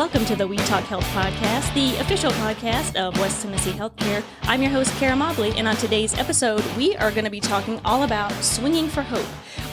welcome to the We Talk Health podcast, the official podcast of West Tennessee Healthcare. I'm your host, Mobley, and on today's episode, we are going to be talking all about swinging for hope.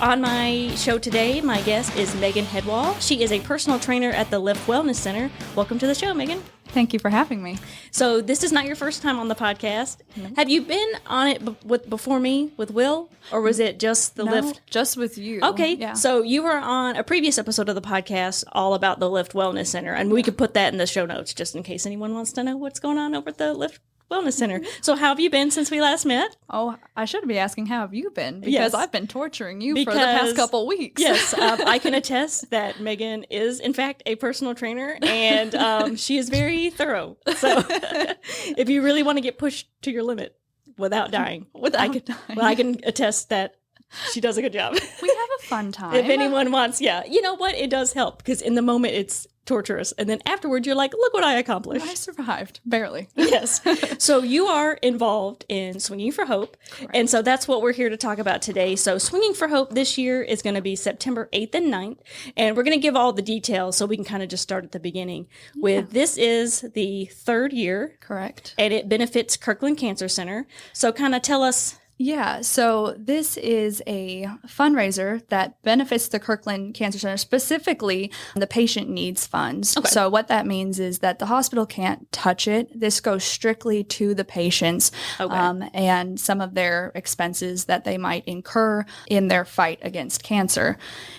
On my show today, my guest is Megan Hedwall. She is a personal trainer at the Lift Wellness Center. Welcome to the show, Megan. Thank you for having me. So this is not your first time on the podcast. Mm-hmm. Have you been on it before me with Will, or was it just the Lift? Just with you. Okay, yeah. So you were on a previous episode of the podcast all about the Lift Wellness Center, and we could put that in the show notes just in case anyone wants to know what's going on over at the Lift Wellness Center. So how have you been since we last met? Oh, I should be asking how have you been, because yes. I've been torturing you for the past couple weeks. Yes, I can attest that Megan is, in fact, a personal trainer, and she is very thorough. So if you really want to get pushed to your limit without dying, I can attest that she does a good job. We have a fun time. If anyone wants, you know what? It does help, because in the moment it's torturous, and then afterward you're like, look what I accomplished. I survived, barely. Yes. So you are involved in Swinging for Hope. Correct. And so that's what we're here to talk about today. So Swinging for Hope this year is going to be September 8th and 9th, and we're going to give all the details so we can kind of just start at the beginning with this is the third year. Correct. And it benefits Kirkland Cancer Center. So kind of tell us. Yeah, so this is a fundraiser that benefits the Kirkland Cancer Center, specifically the patient needs funds. Okay. So what that means is that the hospital can't touch it. This goes strictly to the patients and some of their expenses that they might incur in their fight against cancer.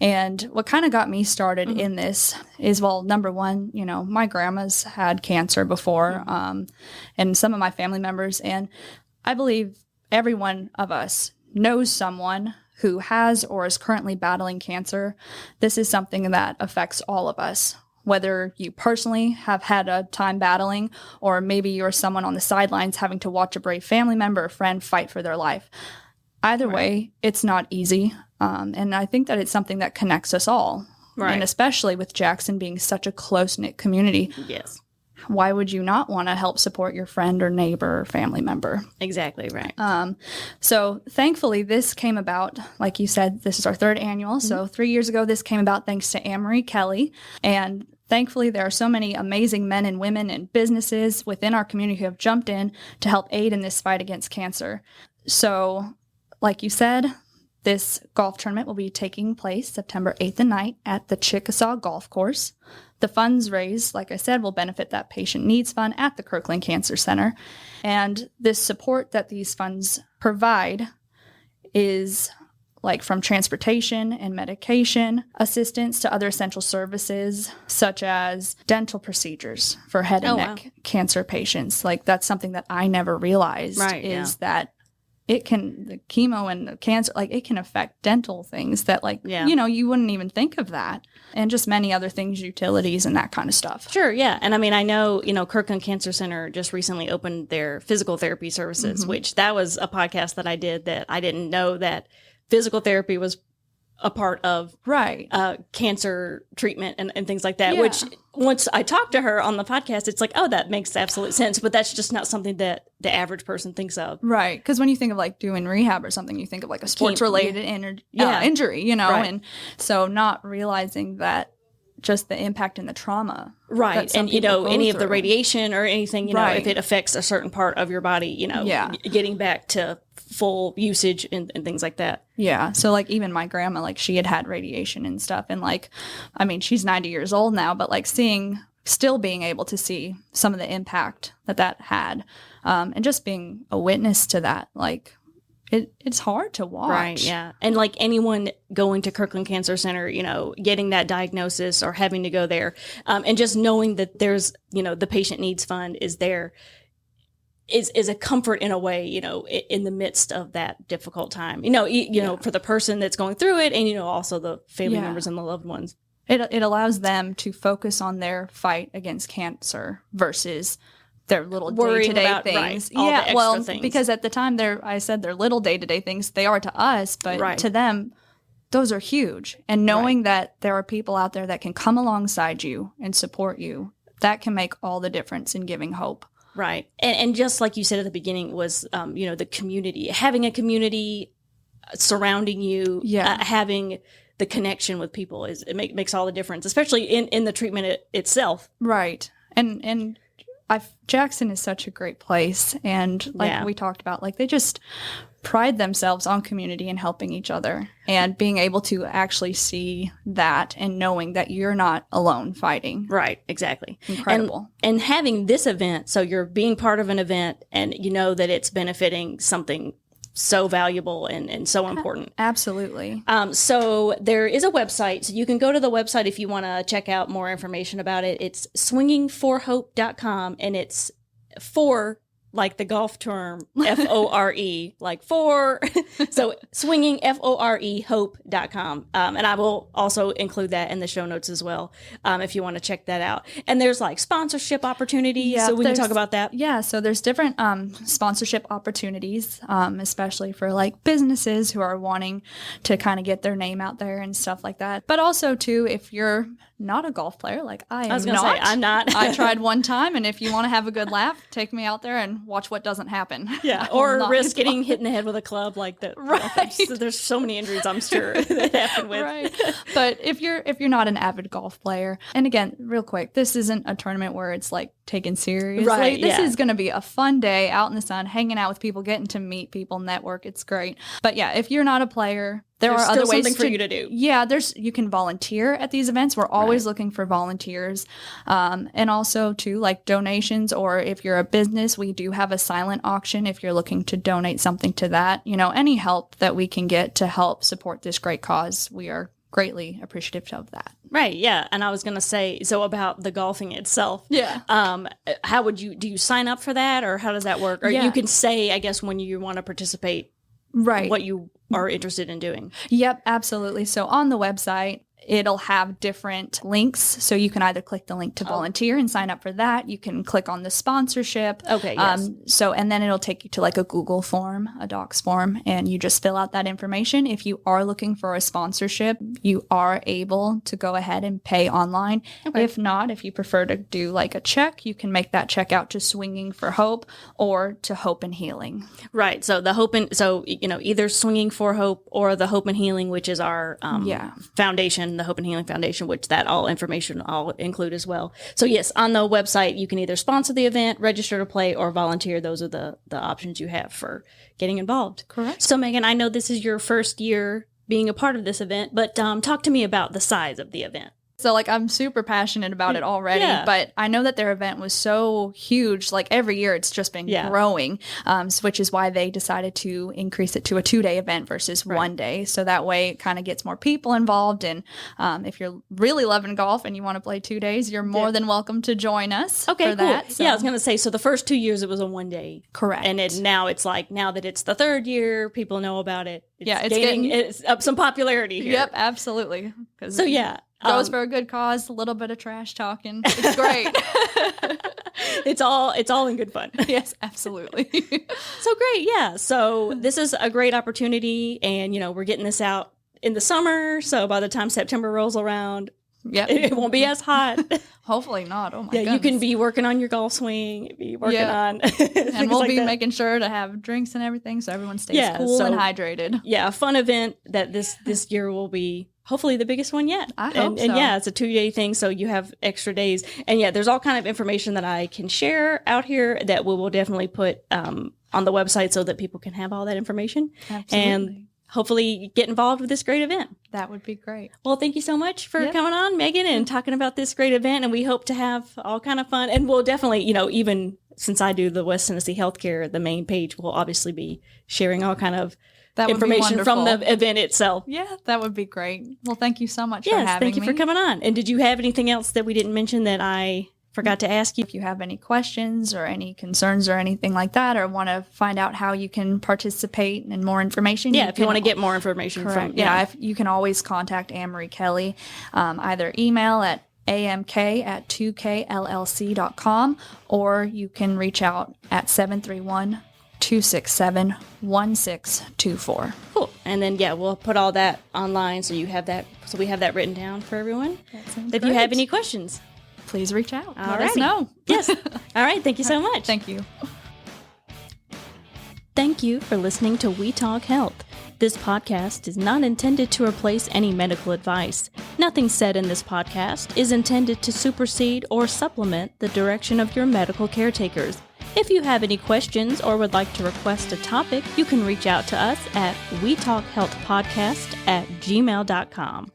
And what kind of got me started in this is, well, number one, you know, my grandma's had cancer before, and some of my family members, and I believe every one of us knows someone who has or is currently battling cancer. This is something that affects all of us, whether you personally have had a time battling, or maybe you're someone on the sidelines having to watch a brave family member or friend fight for their life. Either way, it's not easy. And I think that it's something that connects us all. Right. And especially with Jackson being such a close-knit community. Yes. Why would you not want to help support your friend or neighbor or family member? Exactly, right. So thankfully, this came about, like you said, this is our third annual. So 3 years ago, this came about thanks to Kelley. And thankfully, there are so many amazing men and women and businesses within our community who have jumped in to help aid in this fight against cancer. So, like you said, this golf tournament will be taking place September 8th and 9th at the Chickasaw Golf Course. The funds raised, like I said, will benefit that patient needs fund at the Kirkland Cancer Center. And this support that these funds provide is like from transportation and medication assistance to other essential services, such as dental procedures for head and neck cancer patients. Like, that's something that I never realized that it can, the chemo and the cancer, like, it can affect dental things that, like, you know, you wouldn't even think of that. And just many other things, utilities and that kind of stuff. Sure, yeah. And I mean, I know, you know, Kirkland Cancer Center just recently opened their physical therapy services, which that was a podcast that I did that I didn't know that physical therapy was a part of cancer treatment and things like that, which once I talked to her on the podcast, it's like, oh, that makes absolute sense. But that's just not something that the average person thinks of. Right. Because when you think of like doing rehab or something, you think of like a sports related injury, you know, and so not realizing that just the impact and the trauma. Right. And, you know, any of the radiation or anything, you know, if it affects a certain part of your body, you know, getting back to full usage and things like that. Yeah. So like even my grandma, like she had radiation and stuff. And like, I mean, she's 90 years old now, but like still being able to see some of the impact that had, and just being a witness to that, like, it's hard to watch. Right, yeah. And like anyone going to Kirkland Cancer Center, you know, getting that diagnosis or having to go there, and just knowing that there's, you know, the patient needs fund is there is a comfort in a way, you know, in the midst of that difficult time. You know, for the person that's going through it, and, you know, also the family members and the loved ones. It allows them to focus on their fight against cancer versus their little day-to-day things. Things. Because at the time, I said they're little day-to-day things. They are to us, but to them, those are huge. And knowing that there are people out there that can come alongside you and support you, that can make all the difference in giving hope. Right. And just like you said at the beginning was, you know, the community, having a community surrounding you, having the connection with people makes all the difference, especially in the treatment itself. Right. And Jackson is such a great place. And like we talked about, like they just pride themselves on community and helping each other, and being able to actually see that and knowing that you're not alone fighting. Right. Exactly. Incredible. And having this event, so you're being part of an event and you know that it's benefiting something so valuable and so important. Absolutely. So there is a website. So you can go to the website if you want to check out more information about it. It's swingingforhope.com, and it's for like the golf term, F-O-R-E, like for. So swinging, F-O-R-E, hope.com. And I will also include that in the show notes as well, if you want to check that out. And there's like sponsorship opportunities. So we can talk about that. Yeah. So there's different sponsorship opportunities, especially for like businesses who are wanting to kind of get their name out there and stuff like that. But also too, if you're not a golf player, like I am I was going to say, I'm not. I tried one time, and if you want to have a good laugh, take me out there and watch what doesn't happen. Yeah, or risk getting hit in the head with a club like that. Right. There's so many injuries, I'm sure, that happen with. Right. But if you're not an avid golf player, and again, real quick, this isn't a tournament where it's like taken seriously. Right. This is going to be a fun day out in the sun, hanging out with people, getting to meet people, network. It's great. But yeah, if you're not a player, there's are other ways for you to do. Yeah, you can volunteer at these events. We're always looking for volunteers, and also too like donations. Or if you're a business, we do have a silent auction. If you're looking to donate something to that, any help that we can get to help support this great cause, we are greatly appreciative of that. Right. Yeah. And I was going to say, so about the golfing itself. Yeah. How do you sign up for that, or how does that work? Or you can say, I guess, when you want to participate. Right. What you are interested in doing. Yep, absolutely. So on the website, it'll have different links. So you can either click the link to volunteer and sign up for that. You can click on the sponsorship. Okay, yes. And then it'll take you to like a Google form, a Docs form, and you just fill out that information. If you are looking for a sponsorship, you are able to go ahead and pay online. Okay. If not, if you prefer to do like a check, you can make that check out to Swinging for Hope or to Hope and Healing. Right. So either Swinging for Hope or the Hope and Healing, which is our foundation, the Hope and Healing Foundation, which that all information I'll include as well. So yes, on the website, you can either sponsor the event, register to play, or volunteer. Those are the options you have for getting involved. Correct. So Megan, I know this is your first year being a part of this event, but talk to me about the size of the event. So, like, I'm super passionate about it already, but I know that their event was so huge. Like, every year it's just been growing, which is why they decided to increase it to a 2-day event versus 1 day. So that way it kind of gets more people involved. And if you're really loving golf and you want to play 2 days, you're more than welcome to join us for that. So. Yeah, I was going to say, so the first 2 years it was a 1 day. Correct. And now it's like, now that it's the third year, people know about it. It's gaining up some popularity here. Yep, absolutely. So, yeah. Goes for a good cause, a little bit of trash talking. It's great. It's all in good fun. Yes, absolutely. So great, yeah. So this is a great opportunity, and we're getting this out in the summer. So by the time September rolls around, it won't be as hot. Hopefully not. Oh my goodness. You can be working on your golf swing, be working on, and we'll be making sure to have drinks and everything, so everyone stays cool and hydrated. Yeah, a fun event that this year will be. Hopefully the biggest one yet. I hope so. And yeah, it's a 2-day thing, so you have extra days. And yeah, there's all kind of information that I can share out here that we will definitely put on the website so that people can have all that information. Absolutely. And hopefully get involved with this great event. That would be great. Well, thank you so much for coming on, Megan, and talking about this great event. And we hope to have all kind of fun. And we'll definitely, even since I do the West Tennessee Healthcare, the main page will obviously be sharing all kind of information from the event itself. Yeah, that would be great. Well, thank you so much for having me. Yes, thank you for coming on. And did you have anything else that we didn't mention that I forgot to ask you? If you have any questions or any concerns or anything like that, or want to find out how you can participate and more information. Yeah, if you want to get more information from. Yeah, you can always contact Anne-Marie Kelley, either email at amk@2kllc.com, or you can reach out at 731-267-1624. Cool. And then we'll put all that online so you have that. So we have that written down for everyone. If you have any questions, please reach out. Let us know. Yes. All right. Thank you so much. Thank you. Thank you for listening to We Talk Health. This podcast is not intended to replace any medical advice. Nothing said in this podcast is intended to supersede or supplement the direction of your medical caretakers. If you have any questions or would like to request a topic, you can reach out to us at wetalkhealthpodcast@gmail.com.